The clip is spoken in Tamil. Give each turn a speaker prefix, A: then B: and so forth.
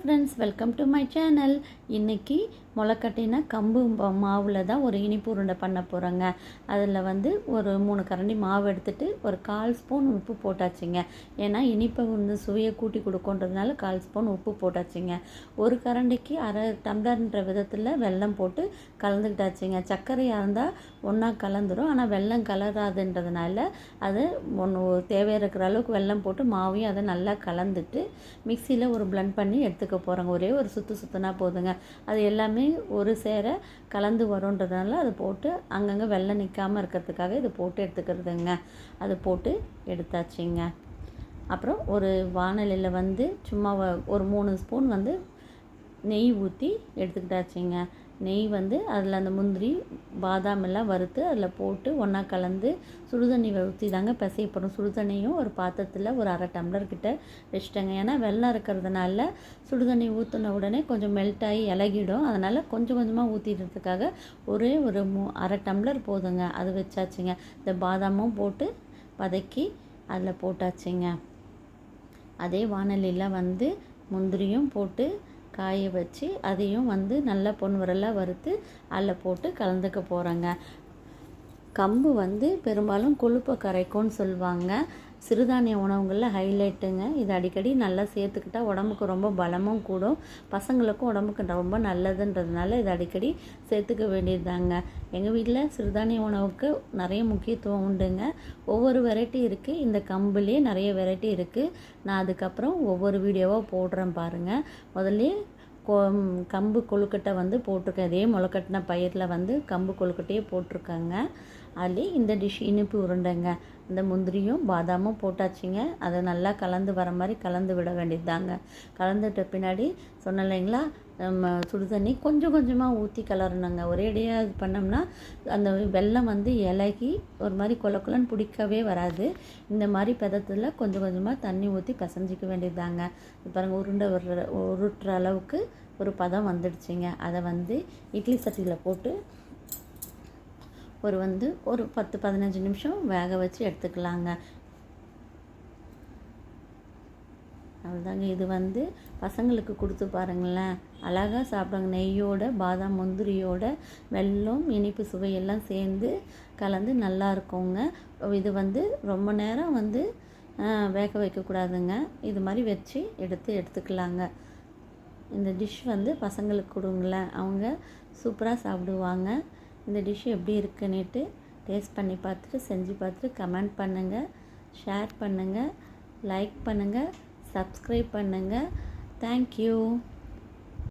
A: Friends, welcome to my channel. இன்றைக்கி முளைக்கட்டின கம்பு மாவில் தான் ஒரு இனிப்பு உருண்டை பண்ண போகிறோங்க. அதில் ஒரு 3 கரண்டி மாவு எடுத்துகிட்டு ஒரு 1/4 ஸ்பூன் உப்பு போட்டாச்சுங்க. ஏன்னா இனிப்பை சுவையை கூட்டி கொடுக்கன்றதுனால 1/4 ஸ்பூன் உப்பு போட்டாச்சுங்க. ஒரு கரண்டிக்கு அரை டம்ளர்ன்ற விதத்தில் வெல்லம் போட்டு கலந்துக்கிட்டாச்சுங்க. சர்க்கரையாக இருந்தால் ஒன்றா கலந்துரும், ஆனால் வெல்லம் கலராதுன்றதுனால அது தேவையாக இருக்கிற அளவுக்கு வெல்லம் போட்டு மாவையும் அதை நல்லா கலந்துட்டு மிக்சியில் ஒரு பிளெண்ட் பண்ணி எடுத்துக்க போகிறோங்க. ஒரே ஒரு சுற்றுனா போதுங்க. அது எல்லாமே ஒரு சேர கலந்து வரும்ன்றதுனால அது போட்டு அங்கங்கே வெள்ளம் நிற்காமல் இருக்கிறதுக்காக இது போட்டு எடுத்துக்கிறதுங்க. அது போட்டு எடுத்தாச்சுங்க. அப்புறம் ஒரு வாணலியில் சும்மா ஒரு 3 ஸ்பூன் நெய் ஊற்றி எடுத்துக்கிட்டாச்சுங்க. நெய் அதில் அந்த முந்திரி பாதாம் எல்லாம் வறுத்து அதில் போட்டு ஒன்றா கலந்து சுடுதண்ணி ஊற்றி தாங்க பிசையப்படும். சுடுதண்ணியும் ஒரு பாத்திரத்தில் ஒரு அரை டம்ளர் கிட்ட வச்சுட்டேங்க. ஏன்னா வெள்ளம் இருக்கிறதுனால சுடுதண்ணி ஊற்றின உடனே கொஞ்சம் மெல்ட் ஆகி இலகிடும். அதனால் கொஞ்சம் கொஞ்சமாக ஊற்றிடுறதுக்காக ஒரே ஒரு அரை டம்ளர் போதுங்க. அது வச்சாச்சுங்க. இந்த பாதாமும் போட்டு வதக்கி அதில் போட்டாச்சுங்க. அதே வாணலியில் முந்திரியும் போட்டு காய வச்சு அதையும் நல்லா பொன்வரலாக வறுத்து அதில் போட்டு கலந்துக்க போகிறேங்க. கம்பு பெரும்பாலும் கொழுப்பை கரைக்கும்னு சொல்லுவாங்க. சிறுதானிய உணவுகளில் ஹைலைட்டுங்க. இது அடிக்கடி நல்லா சேர்த்துக்கிட்டால் உடம்புக்கு ரொம்ப பலமும் கூடும், பசங்களுக்கும் உடம்புக்கு ரொம்ப நல்லதுன்றதுனால இது அடிக்கடி சேர்த்துக்க வேண்டியது தாங்க. எங்கள் வீட்டில் சிறுதானிய உணவுக்கு நிறைய முக்கியத்துவம் உண்டுங்க. ஒவ்வொரு வெரைட்டி இருக்குது. இந்த கம்புலேயே நிறைய வெரைட்டி இருக்குது. நான் அதுக்கப்புறம் ஒவ்வொரு வீடியோவாக போடுறேன் பாருங்கள். முதல்ல கம்பு கொழுக்கட்டை போட்டிருக்கேன். இதே முளைக்கட்டின பயிரில் கம்பு கொழுக்கட்டையே போட்டிருக்காங்க. அதுலேயே இந்த டிஷ் இனிப்பு உருண்டைங்க. இந்த முந்திரியும் பாதாமும் போட்டாச்சுங்க. அதை நல்லா கலந்து வர மாதிரி கலந்து விட வேண்டியது தாங்க. கலந்துட்ட பின்னாடி சொன்ன இல்லைங்களா, நம்ம சுடுதண்ணி கொஞ்சம் கொஞ்சமாக ஊற்றி கலரணுங்க. ஒரேடியாக இது பண்ணோம்னா அந்த வெல்லம் இலகி ஒரு மாதிரி கொலன்னு பிடிக்கவே வராது. இந்த மாதிரி பதத்தில் கொஞ்சம் கொஞ்சமாக தண்ணி ஊற்றி பிசைஞ்சிக்க வேண்டியது தாங்க. பாருங்கள், உருண்டை உருட்டுற அளவுக்கு ஒரு பதம் வந்துடுச்சுங்க. அதை இட்லி சட்டியில் போட்டு ஒரு 10-15 நிமிஷம் வேக வச்சு எடுத்துக்கலாங்க. அவ்வளோதாங்க. இது பசங்களுக்கு கொடுத்து பாருங்களேன், அழகாக சாப்பிடுவாங்க. நெய்யோட பாதாம் முந்திரியோட வெல்லம் இனிப்பு சுவையெல்லாம் சேர்ந்து கலந்து நல்லா இருக்குங்க. இது ரொம்ப நேரம் வேக வைக்கக்கூடாதுங்க. இது மாதிரி வச்சு எடுத்துக்கலாங்க. இந்த டிஷ் பசங்களுக்கு கொடுங்களேன், அவங்க சூப்பராக சாப்பிடுவாங்க. இந்த டிஷ் எப்படி இருக்குன்னுட்டு டேஸ்ட் பண்ணி பார்த்துட்டு செஞ்சு பார்த்துட்டு கமெண்ட் பண்ணுங்கள், ஷேர் பண்ணுங்கள், லைக் பண்ணுங்கள், சப்ஸ்கிரைப் பண்ணுங்கள். தேங்க்யூ.